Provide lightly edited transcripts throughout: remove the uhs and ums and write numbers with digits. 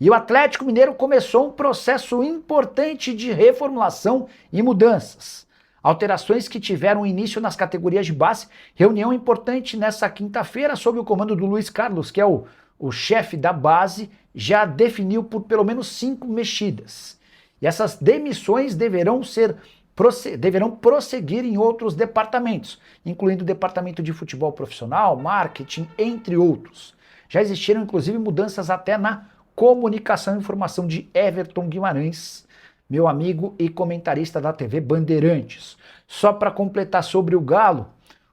E o Atlético Mineiro começou um processo importante de reformulação e mudanças. Alterações que tiveram início nas categorias de base. Reunião importante nessa quinta-feira sob o comando do Luiz Carlos, que é o chefe da base, já definiu por pelo menos 5 mexidas. E essas demissões deverão prosseguir em outros departamentos, incluindo o departamento de futebol profissional, marketing, entre outros. Já existiram inclusive mudanças até na comunicação e informação de Everton Guimarães, meu amigo e comentarista da TV Bandeirantes. Só para completar sobre o Galo,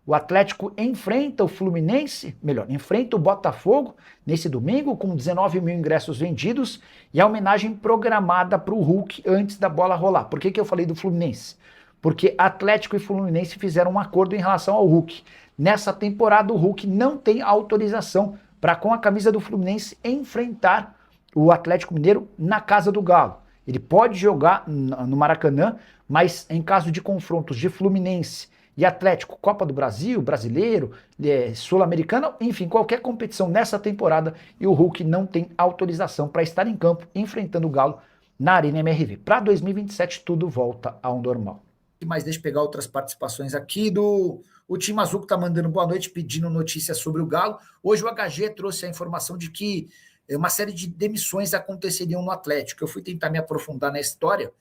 o Atlético enfrenta o Fluminense, melhor, enfrenta o Botafogo nesse domingo com 19 mil ingressos vendidos e a homenagem programada para o Hulk antes da bola rolar. Por que eu falei do Fluminense? Porque Atlético e Fluminense fizeram um acordo em relação ao Hulk. Nessa temporada o Hulk não tem autorização para com a camisa do Fluminense enfrentar o Atlético Mineiro na casa do Galo. Ele pode jogar no Maracanã, mas em caso de confrontos de Fluminense e Atlético, Copa do Brasil, Brasileiro, Sul-Americana, enfim, qualquer competição nessa temporada, e o Hulk não tem autorização para estar em campo enfrentando o Galo na Arena MRV. Para 2027 tudo volta ao normal. Mas deixa eu pegar outras participações aqui do o time azul que está mandando boa noite, pedindo notícias sobre o Galo. Hoje o HG trouxe a informação de que uma série de demissões aconteceriam no Atlético. Eu fui tentar me aprofundar na história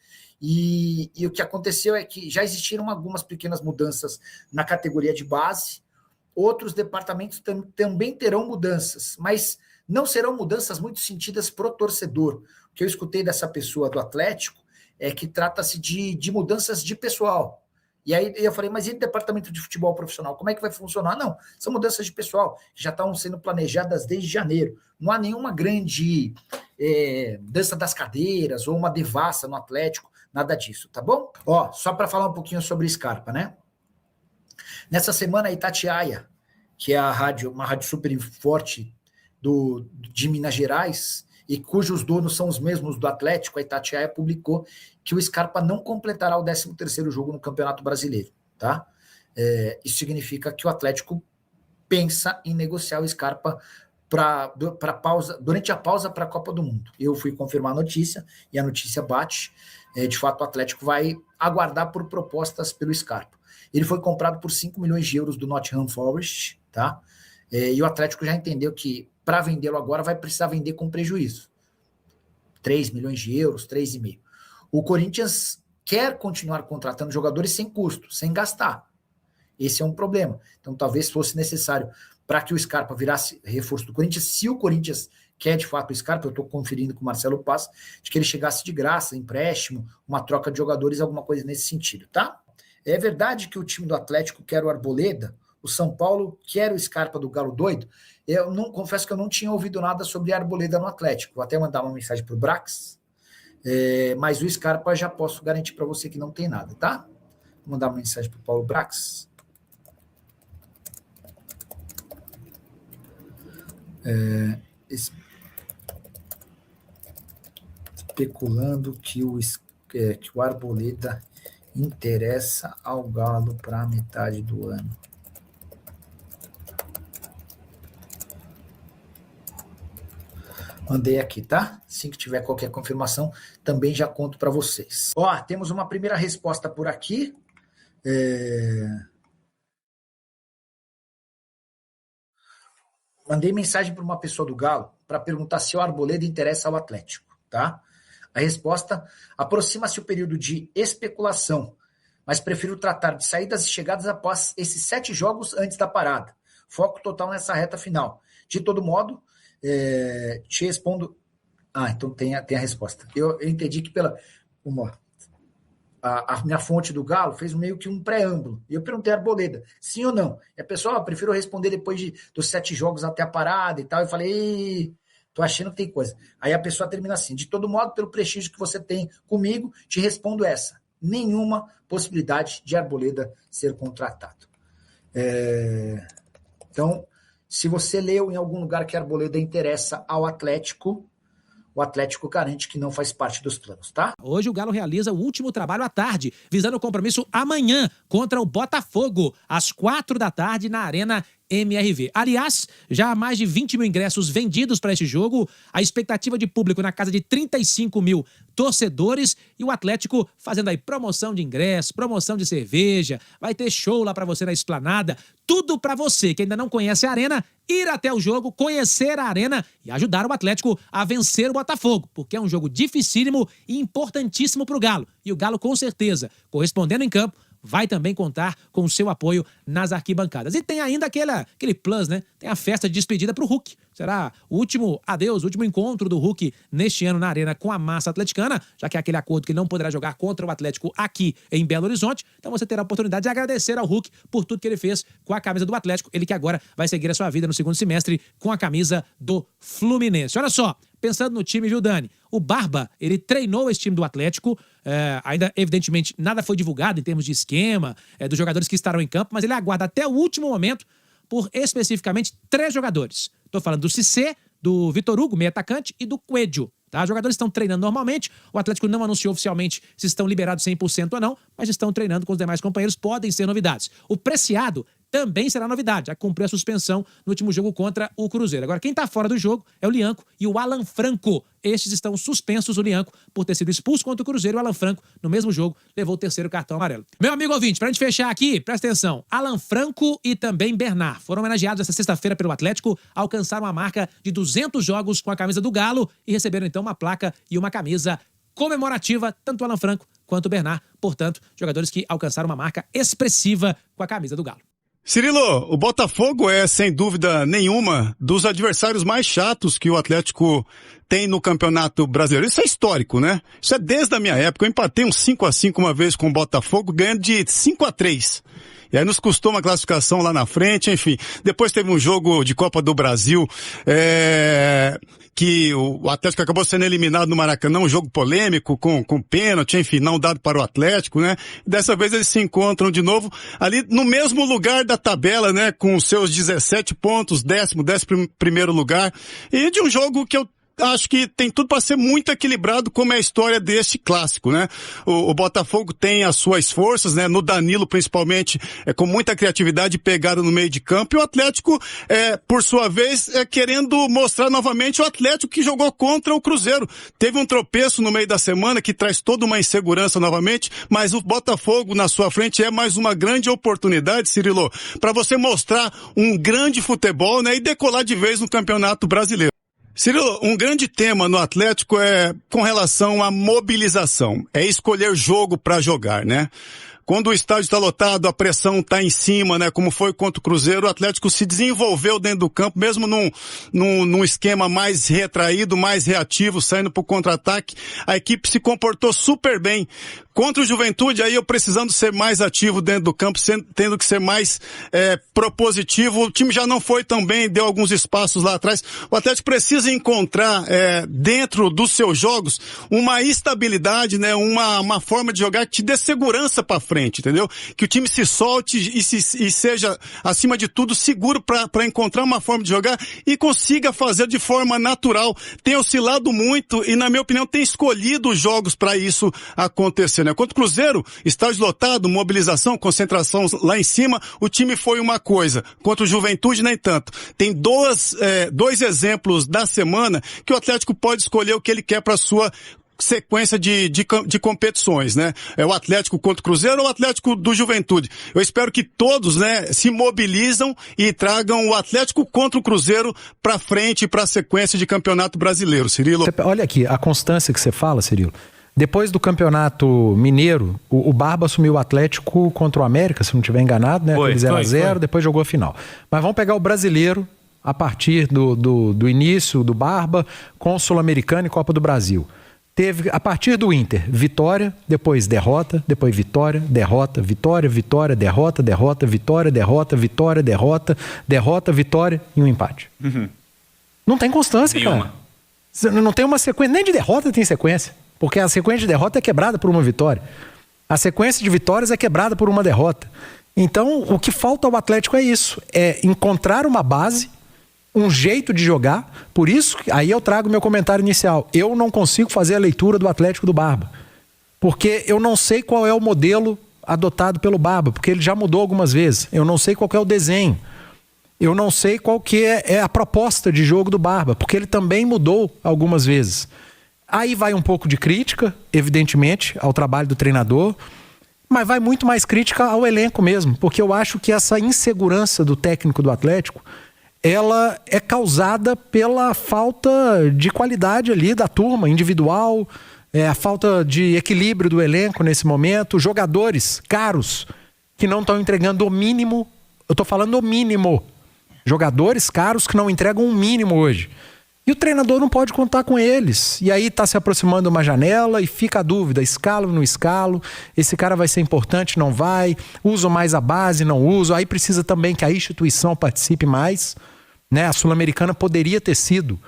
e o que aconteceu é que já existiram algumas pequenas mudanças na categoria de base, outros departamentos também terão mudanças, mas não serão mudanças muito sentidas pro torcedor. O que eu escutei dessa pessoa do Atlético é que trata-se de mudanças de pessoal. E aí eu falei, mas e o departamento de futebol profissional? Como é que vai funcionar? Não, são mudanças de pessoal que já estão sendo planejadas desde janeiro. Não há nenhuma grande dança das cadeiras ou uma devassa no Atlético, nada disso, tá bom? Ó, só para falar um pouquinho sobre Scarpa, né? Nessa semana, a Itatiaia, que é uma rádio super forte de Minas Gerais, e cujos donos são os mesmos do Atlético, a Itatiaia publicou que o Scarpa não completará o 13º jogo no Campeonato Brasileiro, tá? Isso significa que o Atlético pensa em negociar o Scarpa durante a pausa para a Copa do Mundo. Eu fui confirmar a notícia e a notícia bate. De fato, o Atlético vai aguardar por propostas pelo Scarpa. Ele foi comprado por 5 milhões de euros do Nottingham Forest, tá? E o Atlético já entendeu que para vendê-lo agora vai precisar vender com prejuízo. 3 milhões de euros, 3,5. O Corinthians quer continuar contratando jogadores sem custo, sem gastar. Esse é um problema. Então, talvez fosse necessário para que o Scarpa virasse reforço do Corinthians, se o Corinthians quer de fato o Scarpa, eu estou conferindo com o Marcelo Paz, de que ele chegasse de graça, empréstimo, uma troca de jogadores, alguma coisa nesse sentido, tá? É verdade que o time do Atlético quer o Arboleda, o São Paulo quer o Scarpa do Galo Doido. Eu não confesso que eu não tinha ouvido nada sobre a Arboleda no Atlético. Vou até mandar uma mensagem para o Brax, mas o Scarpa já posso garantir para você que não tem nada, tá? Vou mandar uma mensagem para o Paulo Brax. Especulando que o Arboleda interessa ao Galo para a metade do ano. Mandei aqui, tá? Assim que tiver qualquer confirmação, também já conto para vocês. Ó, temos uma primeira resposta por aqui. Mandei mensagem para uma pessoa do Galo para perguntar se o Arboleda interessa ao Atlético, tá? A resposta: aproxima-se o período de especulação, mas prefiro tratar de saídas e chegadas após esses 7 jogos antes da parada. Foco total nessa reta final. De todo modo, te respondo. Então tem a resposta. Eu entendi que a minha fonte do Galo fez meio que um preâmbulo. E eu perguntei a Arboleda, sim ou não? E a pessoa, prefiro responder depois dos 7 jogos até a parada e tal. Eu falei, tô achando que tem coisa. Aí a pessoa termina assim: de todo modo, pelo prestígio que você tem comigo, te respondo essa: nenhuma possibilidade de Arboleda ser contratado. Então, se você leu em algum lugar que a Arboleda interessa ao Atlético, o Atlético garante que não faz parte dos planos, tá? Hoje o Galo realiza o último trabalho à tarde, visando o compromisso amanhã contra o Botafogo, às 4h na Arena MRV. Aliás, já há mais de 20 mil ingressos vendidos para este jogo, a expectativa de público na casa de 35 mil torcedores e o Atlético fazendo aí promoção de ingresso, promoção de cerveja, vai ter show lá para você na Esplanada, tudo para você que ainda não conhece a Arena, ir até o jogo, conhecer a Arena e ajudar o Atlético a vencer o Botafogo, porque é um jogo dificílimo e importantíssimo para o Galo. E o Galo, com certeza, correspondendo em campo, vai também contar com o seu apoio nas arquibancadas. E tem ainda aquele plus, né? Tem a festa de despedida para o Hulk. Será o último adeus, o último encontro do Hulk neste ano na Arena com a massa atleticana, já que é aquele acordo que ele não poderá jogar contra o Atlético aqui em Belo Horizonte. Então você terá a oportunidade de agradecer ao Hulk por tudo que ele fez com a camisa do Atlético. Ele que agora vai seguir a sua vida no segundo semestre com a camisa do Fluminense. Olha só, pensando no time, viu, Dani? O Barba, ele treinou esse time do Atlético, ainda, evidentemente, nada foi divulgado em termos de esquema, dos jogadores que estarão em campo, mas ele aguarda até o último momento por, especificamente, 3 jogadores. Estou falando do Cissé, do Vitor Hugo, meio atacante, e do Coelho. Tá? Os jogadores estão treinando normalmente, o Atlético não anunciou oficialmente se estão liberados 100% ou não, mas estão treinando com os demais companheiros, podem ser novidades. O Preciado também será novidade, já cumpriu a suspensão no último jogo contra o Cruzeiro. Agora, quem está fora do jogo é o Lianco e o Alan Franco. Estes estão suspensos, o Lianco, por ter sido expulso contra o Cruzeiro. O Alan Franco, no mesmo jogo, levou o 3º cartão amarelo. Meu amigo ouvinte, pra gente fechar aqui, presta atenção. Alan Franco e também Bernard foram homenageados essa sexta-feira pelo Atlético, alcançaram a marca de 200 jogos com a camisa do Galo e receberam então uma placa e uma camisa comemorativa, tanto o Alan Franco quanto o Bernard. Portanto, jogadores que alcançaram uma marca expressiva com a camisa do Galo. Cirilo, o Botafogo é, sem dúvida nenhuma, dos adversários mais chatos que o Atlético tem no Campeonato Brasileiro. Isso é histórico, né? Isso é desde a minha época. Eu empatei um 5-5 uma vez com o Botafogo, ganhando de 5-3. E aí nos custou uma classificação lá na frente, enfim. Depois teve um jogo de Copa do Brasil, que o Atlético acabou sendo eliminado no Maracanã, um jogo polêmico, com pênalti, enfim, não dado para o Atlético, né? Dessa vez eles se encontram de novo ali no mesmo lugar da tabela, né? Com seus 17 pontos, 11º lugar. E de um jogo que eu acho que tem tudo para ser muito equilibrado, como é a história deste clássico, né? O Botafogo tem as suas forças, né? No Danilo, principalmente, com muita criatividade e pegada no meio de campo. E o Atlético, por sua vez, querendo mostrar novamente o Atlético que jogou contra o Cruzeiro. Teve um tropeço no meio da semana que traz toda uma insegurança novamente, mas o Botafogo na sua frente é mais uma grande oportunidade, Cirilo, para você mostrar um grande futebol, né? E decolar de vez no Campeonato Brasileiro. Cirilo, um grande tema no Atlético é com relação à mobilização, é escolher jogo para jogar, né? Quando o estádio está lotado, a pressão está em cima, né? Como foi contra o Cruzeiro, o Atlético se desenvolveu dentro do campo, mesmo num esquema mais retraído, mais reativo, saindo para o contra-ataque. A equipe se comportou super bem. Contra o Juventude, aí eu precisando ser mais ativo dentro do campo, tendo que ser mais propositivo. O time já não foi tão bem, deu alguns espaços lá atrás. O Atlético precisa encontrar dentro dos seus jogos uma estabilidade, né? Uma forma de jogar que te dê segurança para frente, entendeu? Que o time se solte e seja, acima de tudo, seguro para encontrar uma forma de jogar e consiga fazer de forma natural. Tem oscilado muito e, na minha opinião, tem escolhido os jogos para isso acontecer. Contra o Cruzeiro, estádio lotado, mobilização, concentração lá em cima, o time foi uma coisa. Contra o Juventude, nem tanto. Tem dois exemplos da semana que o Atlético pode escolher o que ele quer para sua sequência de competições, né? É o Atlético contra o Cruzeiro ou o Atlético do Juventude. Eu espero que todos, né, se mobilizam e tragam o Atlético contra o Cruzeiro para frente, para a sequência de Campeonato Brasileiro, Cirilo. Olha aqui, a constância que você fala, Cirilo. Depois do Campeonato Mineiro, o Barba assumiu o Atlético contra o América, se não estiver enganado, né? Aquele 0-0, depois jogou a final. Mas vamos pegar o Brasileiro a partir do início do Barba com o Sul-Americano e Copa do Brasil. Teve, a partir do Inter, vitória, depois derrota, depois vitória, derrota, vitória, vitória, derrota, derrota, vitória, derrota, vitória, derrota, derrota, vitória e um empate. Uhum. Não tem constância, nenhuma. Cara. Não tem uma sequência, nem de derrota tem sequência. Porque a sequência de derrota é quebrada por uma vitória. A sequência de vitórias é quebrada por uma derrota. Então, o que falta ao Atlético é isso. É encontrar uma base um jeito de jogar. Por isso, aí eu trago meu comentário inicial. Eu não consigo fazer a leitura do Atlético do Barba, porque eu não sei qual é o modelo adotado pelo Barba, porque ele já mudou algumas vezes. Eu não sei qual que é o desenho. Eu não sei qual que é a proposta de jogo do Barba, porque ele também mudou algumas vezes. Aí vai um pouco de crítica, evidentemente, ao trabalho do treinador, mas vai muito mais crítica ao elenco mesmo, porque eu acho que essa insegurança do técnico do Atlético, ela é causada pela falta de qualidade ali da turma individual, a falta de equilíbrio do elenco nesse momento, jogadores caros que não estão entregando o mínimo. Eu estou falando o mínimo. Jogadores caros que não entregam o mínimo hoje. E o treinador não pode contar com eles. E aí está se aproximando uma janela e fica a dúvida, escalo ou não escalo, esse cara vai ser importante, não vai, uso mais a base, não uso. Aí precisa também que a instituição participe mais, né? A Sul-Americana poderia ter sido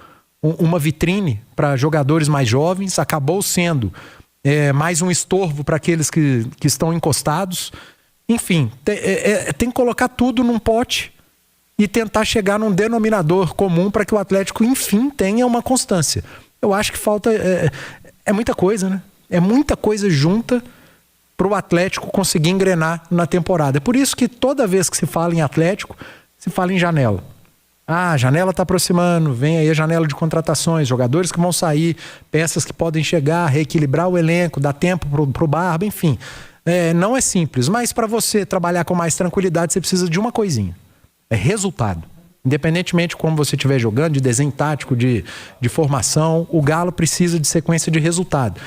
uma vitrine para jogadores mais jovens, acabou sendo mais um estorvo para aqueles que estão encostados. Enfim, tem que colocar tudo num pote e tentar chegar num denominador comum para que o Atlético, enfim, tenha uma constância. Eu acho que falta... É muita coisa, né? É muita coisa junta para o Atlético conseguir engrenar na temporada. É por isso que toda vez que se fala em Atlético, se fala em janela. A janela está aproximando, vem aí a janela de contratações, jogadores que vão sair, peças que podem chegar, reequilibrar o elenco, dar tempo para o Barba, enfim. Não é simples, mas para você trabalhar com mais tranquilidade, você precisa de uma coisinha. É resultado. Independentemente de como você estiver jogando, de desenho tático, de formação, o Galo precisa de sequência de resultado.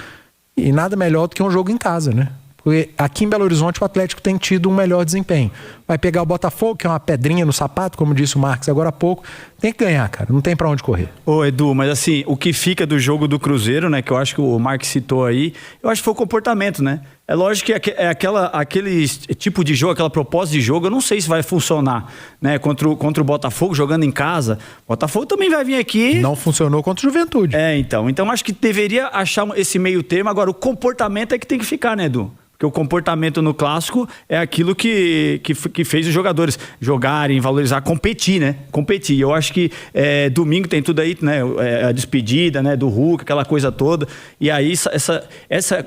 E nada melhor do que um jogo em casa, né? Porque aqui em Belo Horizonte o Atlético tem tido um melhor desempenho. Vai pegar o Botafogo, que é uma pedrinha no sapato, como disse o Marcos agora há pouco. Tem que ganhar, cara. Não tem pra onde correr. Ô, Edu, mas assim, o que fica do jogo do Cruzeiro, né, que eu acho que o Marcos citou aí, eu acho que foi o comportamento, né? É lógico que aquele tipo de jogo, aquela proposta de jogo, eu não sei se vai funcionar, né? Contra o Botafogo, jogando em casa. O Botafogo também vai vir aqui... Não funcionou contra o Juventude. Então acho que deveria achar esse meio termo. Agora, o comportamento é que tem que ficar, né, Edu? Porque o comportamento no clássico é aquilo que fez os jogadores jogarem, valorizar, competir, né? Competir. Eu acho que domingo tem tudo aí, né? A despedida, né? Do Hulk, aquela coisa toda. E aí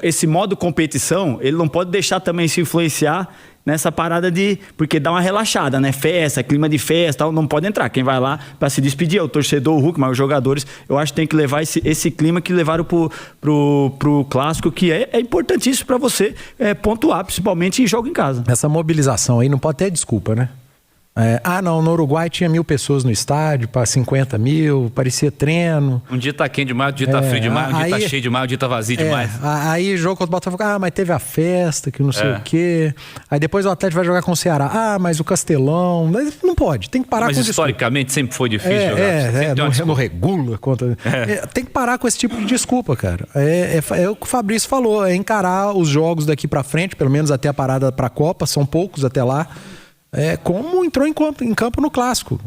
esse modo competição, ele não pode deixar também se influenciar nessa parada porque dá uma relaxada, né? Festa, clima de festa, tal, não pode entrar. Quem vai lá para se despedir é o torcedor, o Hulk, mas os jogadores, eu acho que tem que levar esse clima que levaram pro clássico, que é importantíssimo para você pontuar, principalmente em jogo em casa. Essa mobilização aí não pode ter desculpa, né? Não, no Uruguai tinha 1.000 pessoas no estádio, para 50 mil, parecia treino. Um dia tá quente demais, um dia tá frio demais, um dia tá cheio demais, um dia tá vazio demais. Aí jogo contra o Botafogo, mas teve a festa, que não sei o quê. Aí depois o Atlético vai jogar com o Ceará. Mas o Castelão... Não pode, tem que parar com isso. Mas historicamente sempre foi difícil jogar. Não regula. Tem que parar com esse tipo de desculpa, cara. É o que o Fabrício falou, é encarar os jogos daqui pra frente, pelo menos até a parada pra Copa, são poucos até lá. Como entrou em campo no clássico.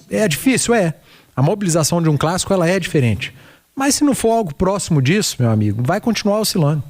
É difícil, A mobilização de um clássico, ela é diferente. Mas se não for algo próximo disso, meu amigo, vai continuar oscilando.